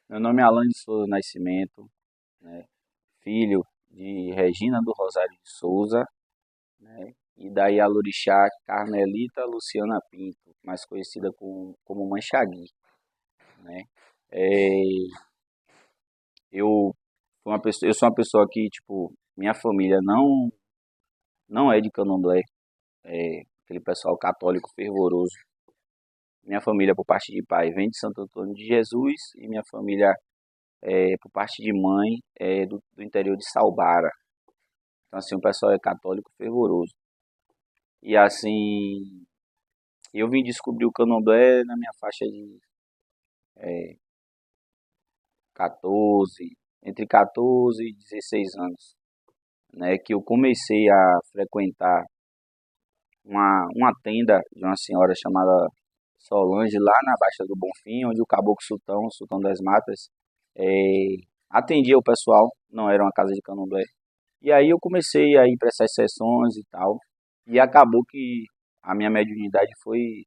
Meu nome é Alan de Souza Nascimento, né? Filho de Regina do Rosário de Souza, né? E da Ialorixá Carmelita Luciana Pinto, mais conhecida como Mãe Xagui, né? É, eu sou uma pessoa que, tipo, minha família não é de Candomblé, é aquele pessoal católico fervoroso. Minha família, por parte de pai, vem de Santo Antônio de Jesus e minha família, por parte de mãe, é do interior de Salbara. Então, assim, o pessoal é católico fervoroso. E, assim, eu vim descobrir o candomblé na minha faixa de é, 14, entre 14 e 16 anos, né? Que eu comecei a frequentar uma tenda de uma senhora chamada Solange, lá na Baixa do Bonfim, onde o Caboclo Sultão, o Sultão das Matas, é, atendia o pessoal, não era uma casa de candomblé. E aí eu comecei a ir para essas sessões e tal, e acabou que a minha mediunidade foi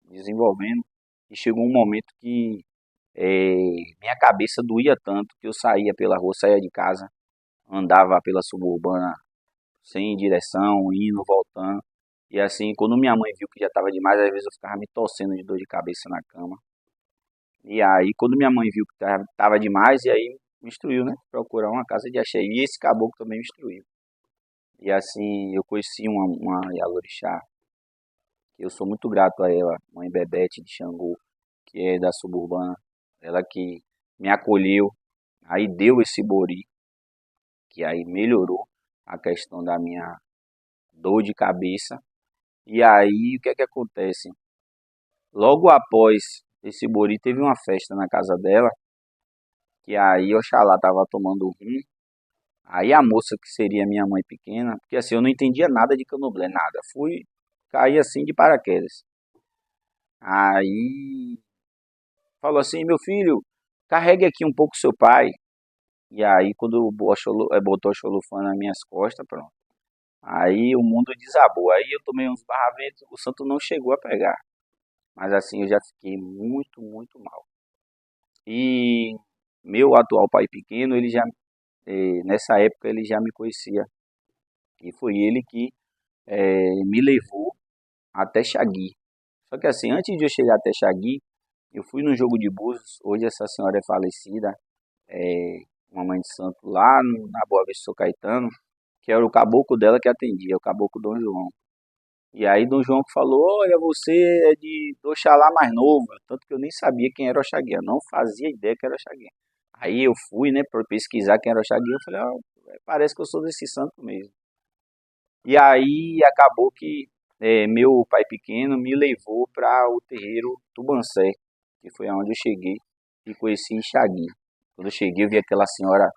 desenvolvendo e chegou um momento que é, minha cabeça doía tanto que eu saía pela rua, saía de casa, andava pela suburbana sem direção, indo, voltando. E assim, quando minha mãe viu que já estava demais, às vezes eu ficava me torcendo de dor de cabeça na cama. E aí, quando minha mãe viu que tava demais, e aí me instruiu, né? Procurar uma casa de axé. E esse caboclo também me instruiu. E assim, eu conheci uma Yalorixá, que eu sou muito grato a ela, mãe Bebete de Xangô, que é da suburbana. Ela que me acolheu, aí deu esse bori, que aí melhorou a questão da minha dor de cabeça. E aí, o que é que acontece? Logo após esse bori, teve uma festa na casa dela, que aí Oxalá tava tomando rum. Aí a moça que seria minha mãe pequena, porque assim, eu não entendia nada de candomblé, nada. Fui cair assim de paraquedas. Aí falou assim, meu filho, carregue aqui um pouco seu pai. E aí quando botou a xolofã nas minhas costas, pronto. Aí o mundo desabou. Aí eu tomei uns barraventos, o santo não chegou a pegar. Mas assim, eu já fiquei muito, muito mal. E meu atual pai pequeno, nessa época ele já me conhecia. E foi ele que me levou até Xagui. Só que assim, antes de eu chegar até Xagui, eu fui no jogo de Búzios. Hoje essa senhora é falecida, uma mãe de santo lá na Boa Vista do São Caetano, que era o caboclo dela que atendia, o caboclo Dom João. E aí Dom João que falou, olha, você é do Oxalá mais novo. Tanto que eu nem sabia quem era Oxaguian, não fazia ideia que era Oxaguian. Aí eu fui, né, para pesquisar quem era Oxaguian, eu falei, parece que eu sou desse santo mesmo. E aí acabou que meu pai pequeno me levou para o terreiro Tubancé, que foi aonde eu cheguei e conheci Xagui. Quando eu cheguei, eu vi aquela senhora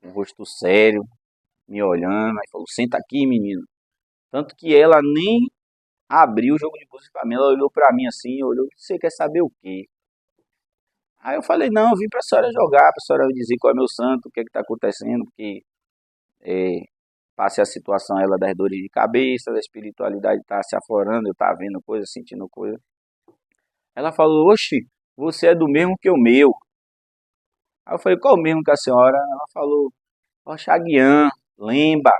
com um rosto sério, me olhando, aí falou, senta aqui, menino. Tanto que ela nem abriu o jogo de búzios pra mim, ela olhou pra mim assim, olhou, você quer saber o quê? Aí eu falei, não, eu vim pra senhora jogar, pra senhora dizer qual é meu santo, o que é que tá acontecendo, porque é, passe a situação ela das dores de cabeça, da espiritualidade tá se aflorando, eu tá vendo coisa, sentindo coisa. Ela falou, oxe, você é do mesmo que o meu. Aí eu falei, qual o mesmo que a senhora? Ela falou, Oxaguian, lembra?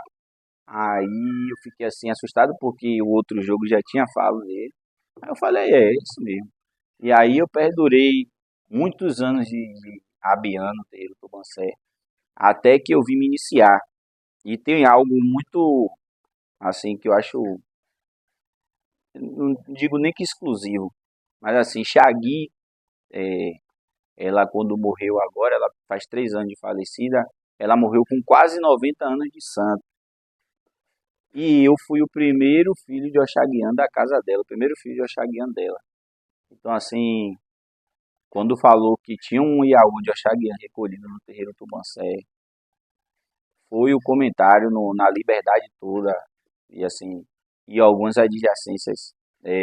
Aí eu fiquei assim assustado porque o outro jogo já tinha falado dele. Aí eu falei, é isso mesmo. E aí eu perdurei muitos anos de Abiano, terreiro Tubancé, até que eu vim me iniciar. E tem algo muito, assim, que eu acho, não digo nem que exclusivo, mas assim, Xagui, é, ela quando morreu agora, ela faz 3 anos de falecida, ela morreu com quase 90 anos de santo. E eu fui o primeiro filho de Oxaguian da casa dela, o primeiro filho de Oxaguian dela. Então, assim, quando falou que tinha um Iaú de Oxaguian recolhido no terreiro Tubancé, foi o comentário na liberdade toda, e assim, e algumas adjacências.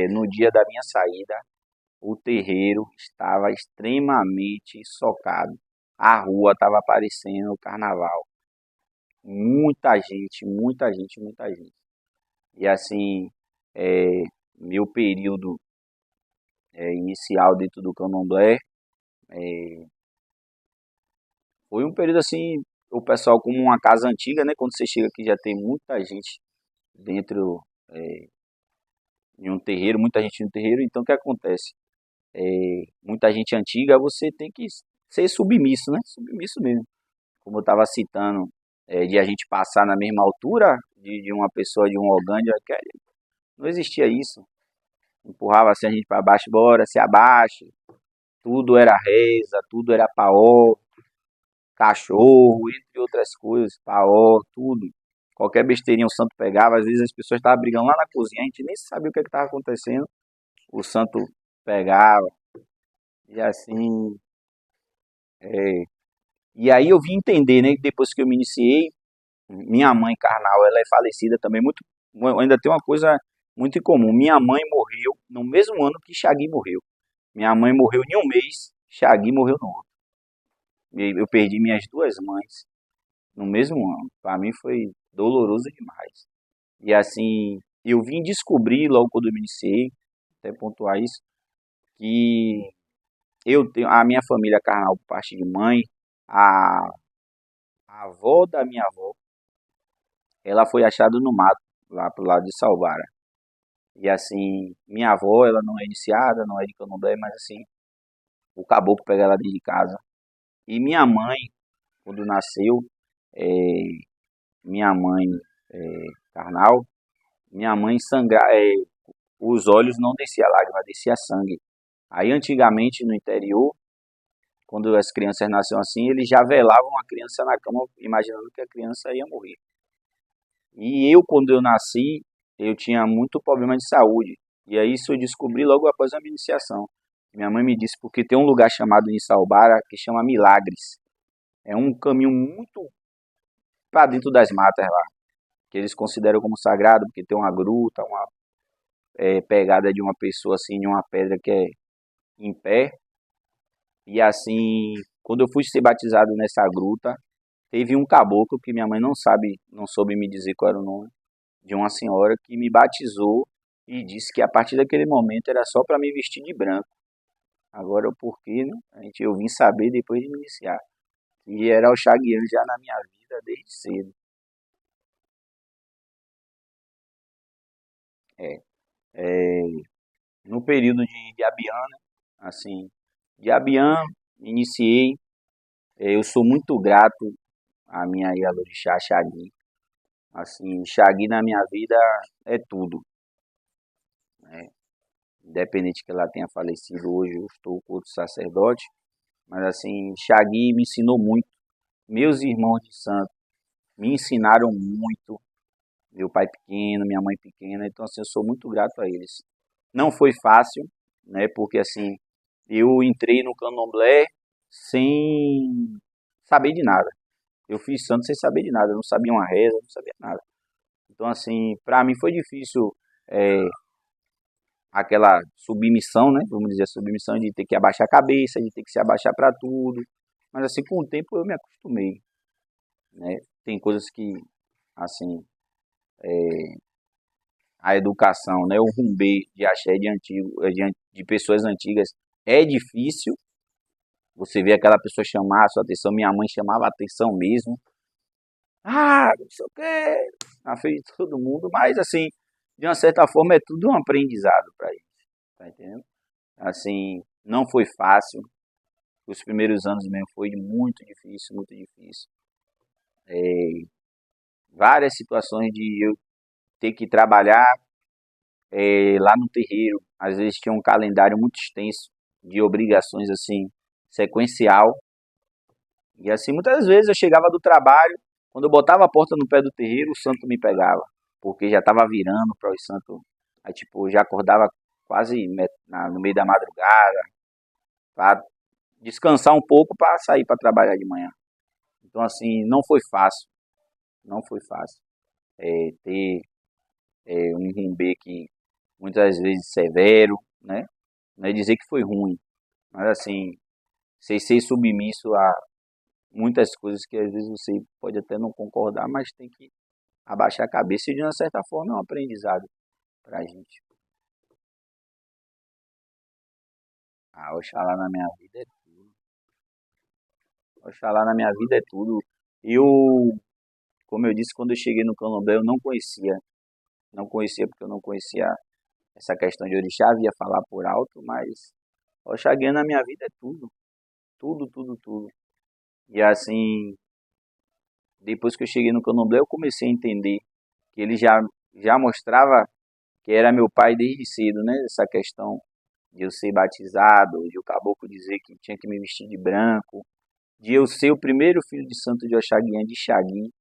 No dia da minha saída, o terreiro estava extremamente socado. A rua estava parecendo o carnaval. Muita gente, muita gente, muita gente. E assim, é, meu período inicial dentro do candomblé Foi um período assim, o pessoal como uma casa antiga, né? Quando você chega aqui já tem muita gente dentro de um terreiro, muita gente no terreiro, então o que acontece? Muita gente antiga, você tem que ser submisso, né? Submisso mesmo. Como eu estava citando, de a gente passar na mesma altura de uma pessoa de um Ogândia, não existia isso. Empurrava assim a gente para baixo, bora, se abaixa. Tudo era reza, tudo era paó, cachorro, entre outras coisas, paó, tudo. Qualquer besteirinha o santo pegava, às vezes as pessoas estavam brigando lá na cozinha, a gente nem sabia o que estava acontecendo, o santo pegava, e assim, é, e aí eu vim entender, né, que depois que eu me iniciei, minha mãe carnal, ela é falecida também, muito, ainda tem uma coisa muito incomum, minha mãe morreu no mesmo ano que Xagui morreu. Minha mãe morreu em um mês, Xagui morreu no outro. Eu perdi minhas duas mães no mesmo ano. Para mim foi doloroso demais. E assim, eu vim descobrir logo quando eu me iniciei, até pontuar isso, que eu tenho a minha família carnal por parte de mãe, a, a avó da minha avó, ela foi achada no mato, lá pro lado de Salvara. E assim, minha avó, ela não é iniciada, não é de candomblé, mas assim, o caboclo pega ela dentro de casa. E minha mãe, quando nasceu, é, minha mãe carnal, minha mãe sangra, os olhos não descia lágrima, descia sangue. Aí antigamente no interior, quando as crianças nasciam assim, eles já velavam a criança na cama, imaginando que a criança ia morrer. E eu, quando eu nasci, eu tinha muito problema de saúde. E aí isso eu descobri logo após a minha iniciação. Minha mãe me disse, porque tem um lugar chamado Nissalbara que chama Milagres. É um caminho muito para dentro das matas lá, que eles consideram como sagrado, porque tem uma gruta, uma pegada de uma pessoa assim, de uma pedra que é em pé. E assim, quando eu fui ser batizado nessa gruta, teve um caboclo que minha mãe não sabe, não soube me dizer qual era o nome, de uma senhora que me batizou e disse que a partir daquele momento era só para me vestir de branco. Agora o porquê, né? Eu vim saber depois de me iniciar. E era o Chaguiano já na minha vida desde cedo. É, é, no período de Abian, né? Assim, de Abian, iniciei. Eu sou muito grato à minha Ialorixá Xagui. Assim, Xagui na minha vida é tudo, né? Independente que ela tenha falecido hoje, eu estou com outro sacerdote, mas assim, Xagui me ensinou muito. Meus irmãos de santo me ensinaram muito. Meu pai pequeno, minha mãe pequena, então assim, eu sou muito grato a eles. Não foi fácil, né? Porque assim, eu entrei no candomblé sem saber de nada. Eu fiz santo sem saber de nada, eu não sabia uma reza, não sabia nada. Então assim, para mim foi difícil é, aquela submissão, né? Vamos dizer, a submissão de ter que abaixar a cabeça, de ter que se abaixar para tudo. Mas assim, com o tempo eu me acostumei, né? Tem coisas que, assim, a educação, né? O rumbê de axé de antigo, de pessoas antigas é difícil. Você vê aquela pessoa chamar a sua atenção, minha mãe chamava a atenção mesmo. Ah, não sei o quê, na frente de todo mundo, mas assim, de uma certa forma é tudo um aprendizado para gente, tá entendendo? Assim, não foi fácil. Os primeiros anos mesmo foi muito difícil, muito difícil. Várias situações de eu ter que trabalhar lá no terreiro. Às vezes tinha um calendário muito extenso de obrigações assim, sequencial. E assim, muitas vezes eu chegava do trabalho, quando eu botava a porta no pé do terreiro, o santo me pegava, porque já estava virando para o santo. Aí, tipo, eu já acordava quase no meio da madrugada, para descansar um pouco para sair para trabalhar de manhã. Então, assim, não foi fácil, não foi fácil. Ter um rumbê que muitas vezes severo, né? Não é dizer que foi ruim, mas assim, sei ser submisso a muitas coisas que às vezes você pode até não concordar, mas tem que abaixar a cabeça e de uma certa forma é um aprendizado pra gente. A Oxalá na minha vida é tudo. Oxalá na minha vida é tudo. Eu, como eu disse, quando eu cheguei no Candomblé, eu não conhecia. Não conhecia porque eu não conhecia essa questão de orixá, via falar por alto, mas Oxaguian na minha vida é tudo. Tudo, tudo, tudo. E assim, depois que eu cheguei no Candomblé, eu comecei a entender que ele já mostrava que era meu pai desde cedo, né? Essa questão de eu ser batizado, de o caboclo dizer que tinha que me vestir de branco, de eu ser o primeiro filho de santo de Oxaguian de Xagui.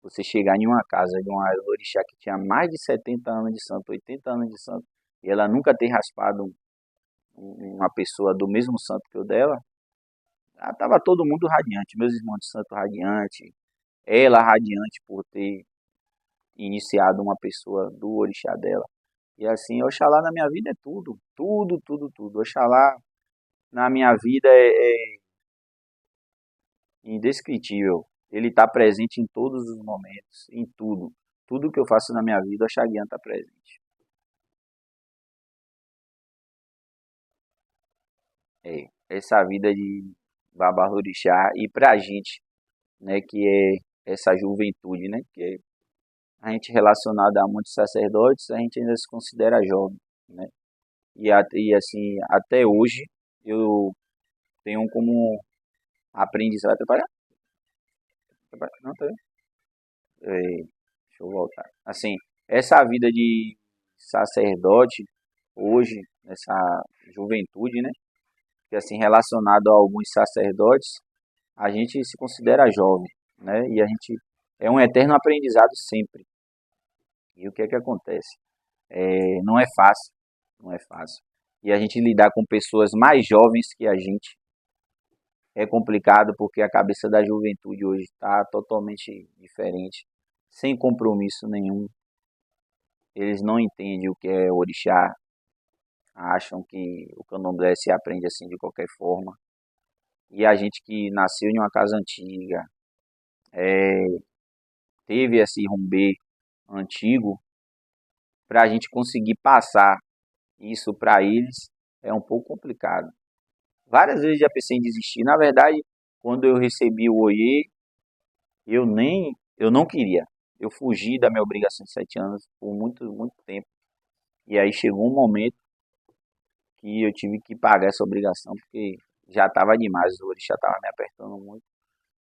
Você chegar em uma casa de uma orixá que tinha mais de 70 anos de santo, 80 anos de santo, e ela nunca ter raspado uma pessoa do mesmo santo que o dela, estava todo mundo radiante, meus irmãos de santo radiante, ela radiante por ter iniciado uma pessoa do orixá dela. E assim, Oxalá na minha vida é tudo, tudo, tudo, tudo. Oxalá na minha vida é indescritível. Ele está presente em todos os momentos, em tudo. Tudo que eu faço na minha vida, Oxaguian está presente. É, essa vida de Babalorixá e pra gente, né, que é essa juventude, né, que a gente relacionado a muitos sacerdotes, a gente ainda se considera jovem, né, e assim, até hoje, eu tenho como aprendizado, não, tá vendo? Deixa eu voltar, assim, essa vida de sacerdote, hoje, nessa juventude, né, que assim, relacionado a alguns sacerdotes, a gente se considera jovem, né? E a gente é um eterno aprendizado sempre. E o que é que acontece? Não é fácil, não é fácil. E a gente lidar com pessoas mais jovens que a gente é complicado porque a cabeça da juventude hoje está totalmente diferente, sem compromisso nenhum. Eles não entendem o que é orixá, acham que o candomblé se aprende assim de qualquer forma. E a gente que nasceu em uma casa antiga, teve esse rumbê antigo, para a gente conseguir passar isso para eles é um pouco complicado. Várias vezes já pensei em desistir. Na verdade, quando eu recebi o Oiê, eu não queria. Eu fugi da minha obrigação de 7 anos por muito, muito tempo. E aí chegou um momento que eu tive que pagar essa obrigação, porque já estava demais, o orixá estava me apertando muito.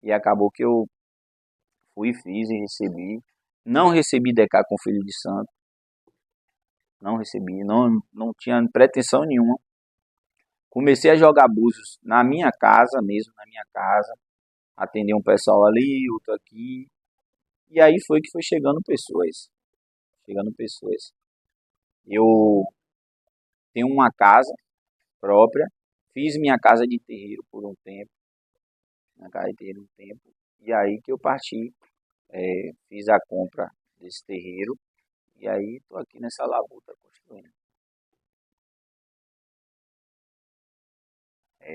E acabou que eu fui, fiz e recebi. Não recebi DK com filho de santo, não recebi, não tinha pretensão nenhuma. Comecei a jogar búzios na minha casa mesmo, na minha casa, atender um pessoal ali, outro aqui. E aí foi que foi chegando pessoas, chegando pessoas. Eu tenho uma casa própria, fiz minha casa de terreiro por um tempo, minha casa de terreiro um tempo, e aí que eu parti, fiz a compra desse terreiro, e aí tô aqui nessa labuta construindo.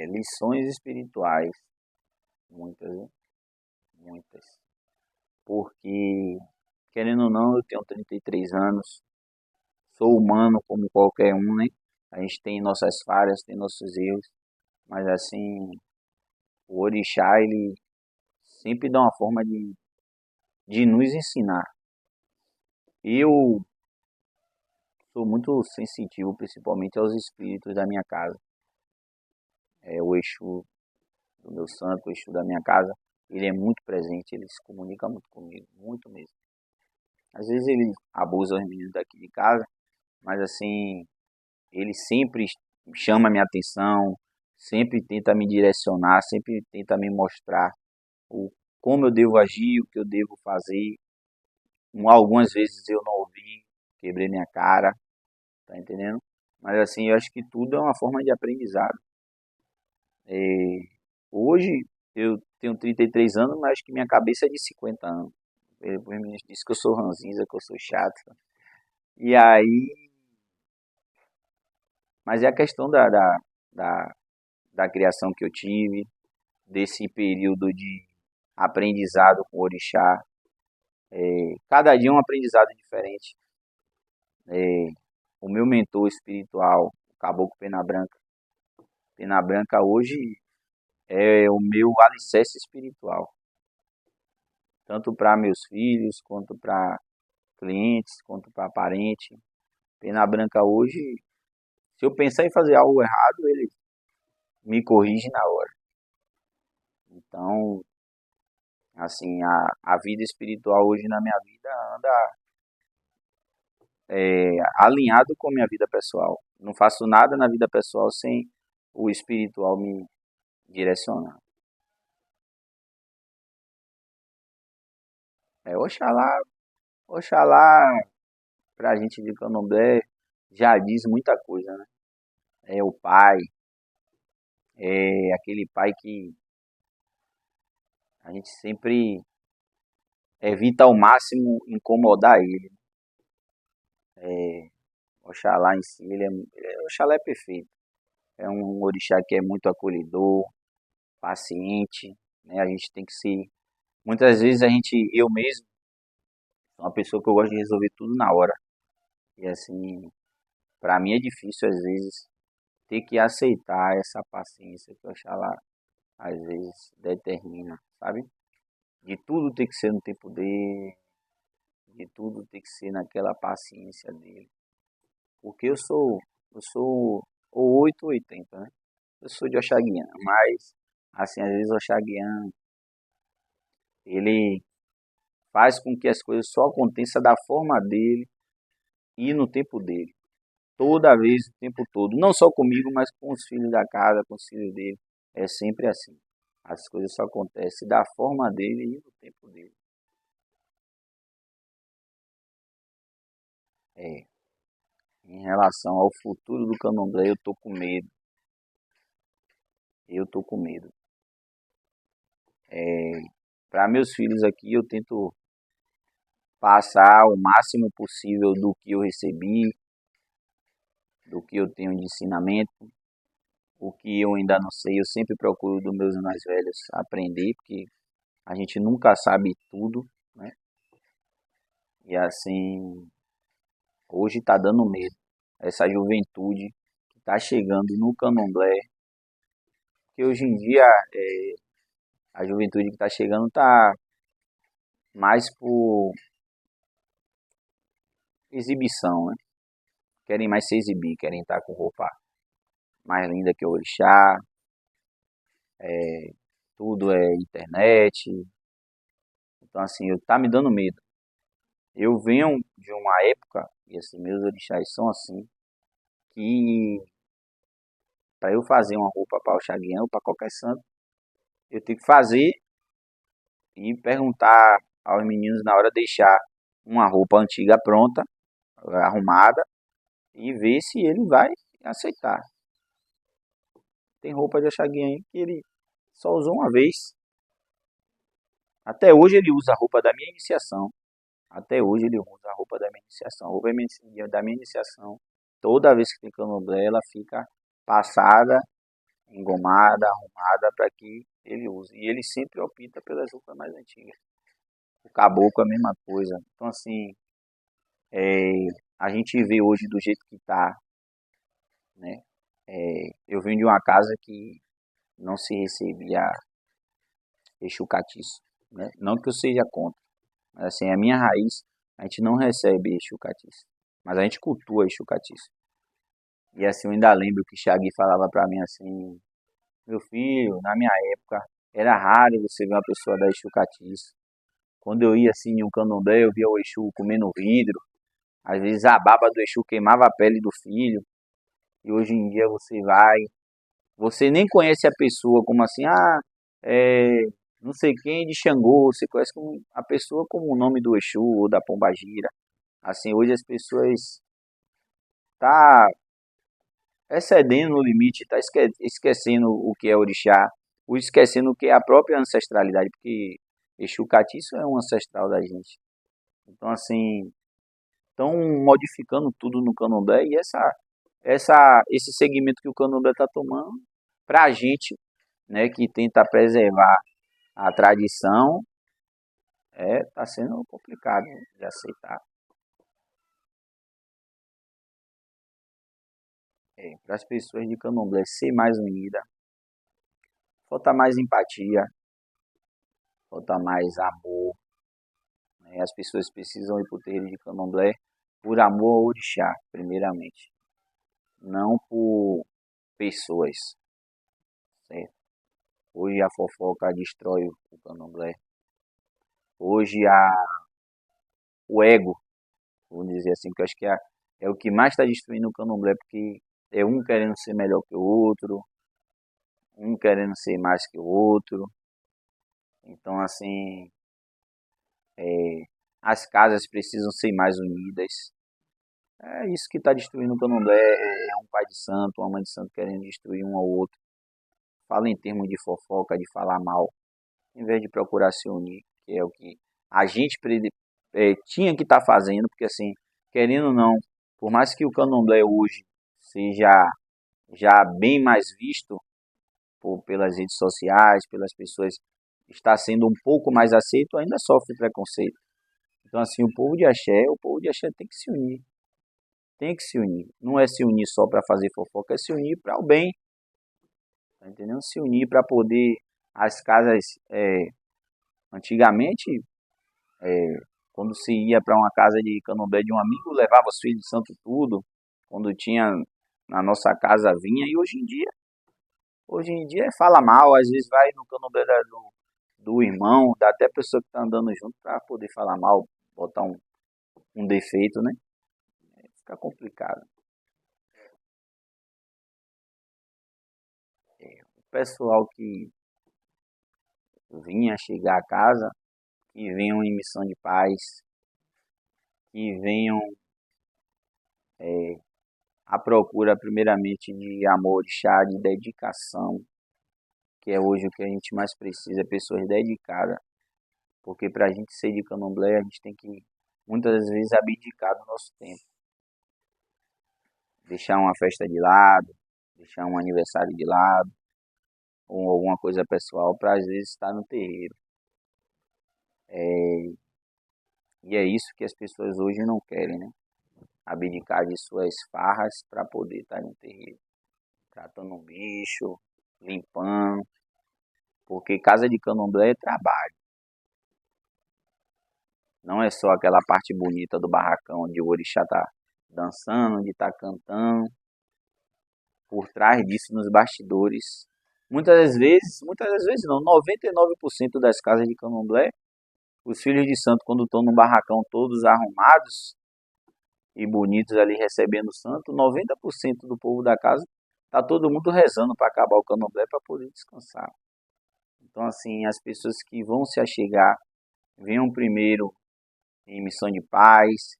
Lições espirituais, muitas, né? Muitas. Porque, querendo ou não, eu tenho 33 anos, sou humano como qualquer um, né? A gente tem nossas falhas, tem nossos erros, mas assim, o orixá, ele sempre dá uma forma de nos ensinar. Eu sou muito sensitivo, principalmente aos espíritos da minha casa. O Exu do meu santo, o Exu da minha casa, ele é muito presente, ele se comunica muito comigo, muito mesmo. Às vezes ele abusa os meninos daqui de casa, mas assim, ele sempre chama minha atenção, sempre tenta me direcionar, sempre tenta me mostrar o, como eu devo agir, o que eu devo fazer. Algumas vezes eu não ouvi, quebrei minha cara, tá entendendo? Mas assim, eu acho que tudo é uma forma de aprendizado. É, hoje eu tenho 33 anos, mas acho que minha cabeça é de 50 anos. O ministro disse que eu sou ranzinza, que eu sou chato. E aí, mas é a questão da, da criação que eu tive, desse período de aprendizado com o orixá. Cada dia é um aprendizado diferente. É, o meu mentor espiritual, o Caboclo Pena Branca. Pena Branca hoje é o meu alicerce espiritual, tanto para meus filhos, quanto para clientes, quanto para parente. Pena Branca hoje, se eu pensar em fazer algo errado, ele me corrige na hora. Então, assim, a vida espiritual hoje na minha vida anda alinhado com a minha vida pessoal. Não faço nada na vida pessoal sem o espiritual me direcionar. Oxalá, Oxalá, pra gente de Candomblé, já diz muita coisa, né? É o pai, é aquele pai que a gente sempre evita ao máximo incomodar ele. Oxalá em si, Oxalá é perfeito. É um orixá que é muito acolhedor, paciente, né? A gente tem que ser. Muitas vezes eu mesmo, sou uma pessoa que eu gosto de resolver tudo na hora. E assim, pra mim é difícil às vezes ter que aceitar essa paciência que o Oxalá às vezes determina, sabe? De tudo tem que ser no tempo dele, de tudo tem que ser naquela paciência dele. Porque eu sou ou 8 ou 80, né? Eu sou de Oxaguian, mas assim, às vezes o Oxaguian, ele faz com que as coisas só aconteçam da forma dele e no tempo dele. Toda vez, o tempo todo. Não só comigo, mas com os filhos da casa, com os filhos dele. É sempre assim. As coisas só acontecem da forma dele e no tempo dele. É. Em relação ao futuro do Candomblé, eu tô com medo. Eu tô com medo. Para meus filhos aqui, eu tento passar o máximo possível do que eu recebi, do que eu tenho de ensinamento. O que eu ainda não sei, eu sempre procuro dos meus mais velhos aprender, porque a gente nunca sabe tudo, né? E assim, hoje está dando medo. Essa juventude que está chegando no Candomblé, que hoje em dia a juventude que está chegando está mais por exibição, né? Querem mais se exibir, querem estar com roupa mais linda que o orixá, tudo é internet. Então assim, tá me dando medo. Eu venho de uma época, e assim, meus orixás são assim, que para eu fazer uma roupa para o Xaguião ou para qualquer santo, eu tenho que fazer e perguntar aos meninos na hora de deixar uma roupa antiga pronta, arrumada, e ver se ele vai aceitar. Tem roupa de Axaguinha que ele só usou uma vez. Até hoje ele usa a roupa da minha iniciação. Até hoje ele usa a roupa da minha iniciação. A roupa da minha iniciação, toda vez que tem candomblé, ela fica passada, engomada, arrumada para que ele use. E ele sempre opta pelas roupas mais antigas. O caboclo é a mesma coisa. Então assim, é, a gente vê hoje do jeito que tá, né? Eu vim de uma casa que não se recebia Exu Catiço, né? Não que eu seja contra, mas assim, a minha raiz, a gente não recebe Exu Catiço, mas a gente cultua Exu Catiço. E assim, eu ainda lembro que Xagui falava pra mim assim, meu filho, na minha época, era raro você ver uma pessoa da Exu Catiço. Quando eu ia assim em um candomblé, eu via o Exu comendo vidro, às vezes a baba do Exu queimava a pele do filho, e hoje em dia você nem conhece a pessoa como assim, é, não sei quem de Xangô, você conhece a pessoa como o nome do Exu ou da Pombagira. Assim, hoje as pessoas tá excedendo o limite, tá esquecendo o que é orixá, ou esquecendo o que é a própria ancestralidade, porque Exu Catiço é um ancestral da gente. Então, assim, estão modificando tudo no candomblé e esse segmento que o candomblé está tomando, para a gente, né, que tenta preservar a tradição, tá sendo complicado de aceitar. Para as pessoas de candomblé ser mais unida, falta mais empatia, falta mais amor, né? As pessoas precisam ir para o terreiro de Candomblé por amor ao orixá, primeiramente, não por pessoas, certo? Hoje a fofoca destrói o Candomblé. Hoje o ego, vamos dizer assim, que eu acho que é o que mais está destruindo o Candomblé, porque é um querendo ser melhor que o outro, um querendo ser mais que o outro. Então, assim, é, as casas precisam ser mais unidas. É isso que está destruindo o Candomblé. É um pai de santo, uma mãe de santo querendo destruir um ao outro. Fala em termos de fofoca, de falar mal, em vez de procurar se unir, que é o que a gente tinha que estar fazendo, porque assim, querendo ou não, por mais que o Candomblé hoje seja já bem mais visto pelas redes sociais, pelas pessoas, está sendo um pouco mais aceito, ainda sofre preconceito. Então assim, o povo de Axé tem que se unir. Tem que se unir. Não é se unir só para fazer fofoca, é se unir para o bem. Tá entendendo? Se unir para poder as casas antigamente, é, quando se ia para uma casa de candomblé de um amigo, levava os filhos de santo tudo. Quando tinha na nossa casa vinha. E hoje em dia fala mal, às vezes vai no candomblé do irmão, dá até pessoa que está andando junto para poder falar mal, botar um defeito, né? Fica complicado. O pessoal que vinha chegar a casa, que venham em missão de paz, que venham à procura primeiramente de amor, de chá, de dedicação, que é hoje o que a gente mais precisa, pessoas dedicadas. Porque para a gente ser de candomblé, a gente tem que muitas vezes abdicar do nosso tempo. Deixar uma festa de lado, deixar um aniversário de lado, ou alguma coisa pessoal, para às vezes estar no terreiro. E é isso que as pessoas hoje não querem, né? Abdicar de suas farras para poder estar no terreiro. Tratando um bicho, limpando, porque casa de candomblé é trabalho. Não é só aquela parte bonita do barracão onde o orixá tá dançando, onde tá cantando. Por trás disso, nos bastidores, muitas das vezes não, 99% das casas de candomblé, os filhos de santo, quando estão no barracão todos arrumados e bonitos ali recebendo o santo, 90% do povo da casa tá todo mundo rezando para acabar o candomblé para poder descansar. Então, assim, as pessoas que vão se achegar, venham primeiro em missão de paz,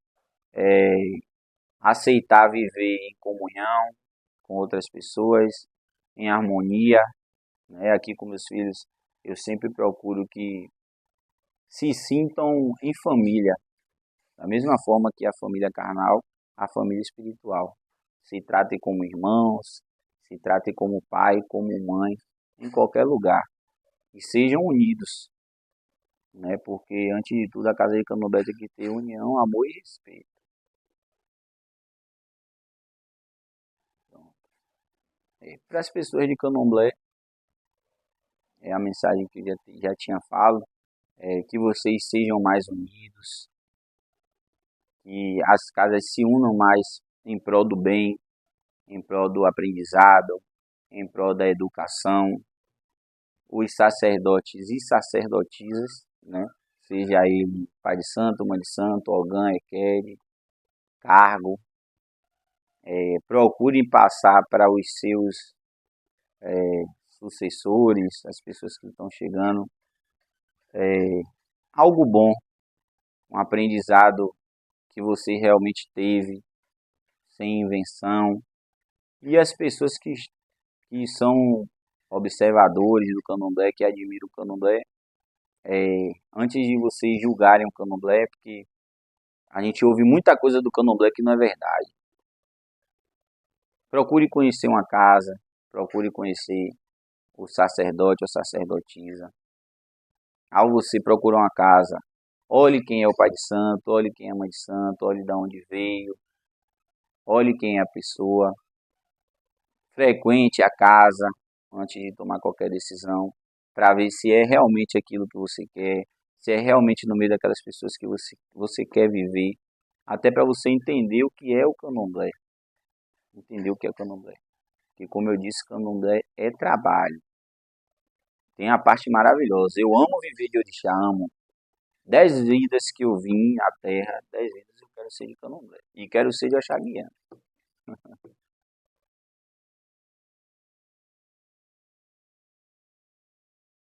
é, aceitar viver em comunhão com outras pessoas, em harmonia, né? Aqui com meus filhos, eu sempre procuro que se sintam em família, da mesma forma que a família carnal, a família espiritual. Se tratem como irmãos, se tratem como pai, como mãe, em qualquer lugar. E sejam unidos, né? Porque antes de tudo a casa de candomblé tem que ter união, amor e respeito. Então, para as pessoas de candomblé, é a mensagem que eu já tinha falado, que vocês sejam mais unidos, que as casas se unam mais em prol do bem, em prol do aprendizado, em prol da educação. Os sacerdotes e sacerdotisas, né? Seja ele pai de santo, mãe de santo, ogã, equede, cargo, procurem passar para os seus sucessores, as pessoas que estão chegando, algo bom, um aprendizado que você realmente teve, sem invenção. E as pessoas que são observadores do candomblé, que admiram o candomblé, antes de vocês julgarem o candomblé, porque a gente ouve muita coisa do candomblé que não é verdade. Procure conhecer uma casa, procure conhecer o sacerdote ou sacerdotisa. Ao você procurar uma casa, olhe quem é o pai de santo, olhe quem é a mãe de santo, olhe de onde veio, olhe quem é a pessoa, frequente a casa, antes de tomar qualquer decisão, para ver se é realmente aquilo que você quer, se é realmente no meio daquelas pessoas que você quer viver, até para você entender o que é o candomblé, entender o que é o candomblé. Porque, como eu disse, candomblé é trabalho. Tem a parte maravilhosa. Eu amo viver de orixá, amo. 10 vidas que eu vim à Terra, 10 vidas eu quero ser de candomblé. E quero ser de axé.